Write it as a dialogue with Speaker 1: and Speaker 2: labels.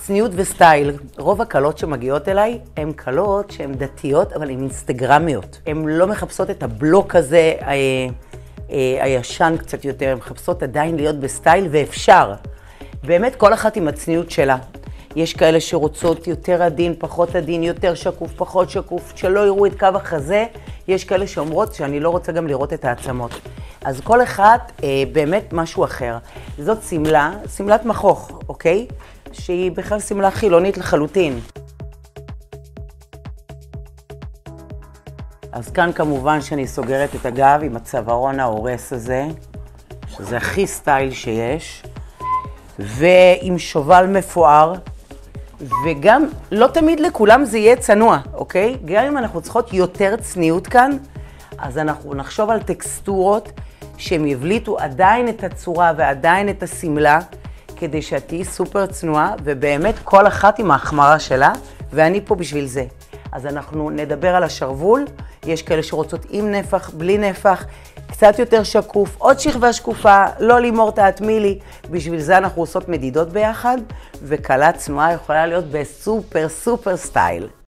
Speaker 1: צניעות וסטייל. רוב הקלות שמגיעות אליי הן קלות שהן דתיות, אבל הן אינסטגרמיות. הן לא מחפשות את הבלוק הזה, הישן קצת יותר, הן מחפשות עדיין להיות בסטייל, ואפשר. באמת כל אחת עם הצניעות שלה. יש כאלה שרוצות יותר עדין, פחות עדין, יותר שקוף, פחות שקוף, שלא יראו את קו החזה. יש כאלה שאומרות שאני לא רוצה גם לראות את העצמות. אז כל אחד באמת משהו אחר. זאת סמלה, סמלת מכוך, אוקיי? שהיא בכלל סמלה חילונית לחלוטין. אז כאן כמובן שאני סוגרת את הגב עם הצווארון ההורס הזה, שזה הכי סטייל שיש, ועם שובל מפואר, וגם לא תמיד לכולם זה יהיה צנוע, אוקיי? גם אם אנחנו צריכות יותר צניעות כאן, אז אנחנו נחשוב על טקסטורות שהם יבליטו עדיין את הצורה ועדיין את הסמלה, כדי שאת תהיי סופר צנועה, ובאמת כל אחת עם ההחמרה שלה, ואני פה בשביל זה. אז אנחנו נדבר על השרוול, יש כאלה שרוצות עם נפח, בלי נפח, קצת יותר שקוף, עוד שכבה שקופה, לא לימור תעטמילי, בשביל זה אנחנו עושות מדידות ביחד, וקלה צנועה יכולה להיות בסופר סטייל.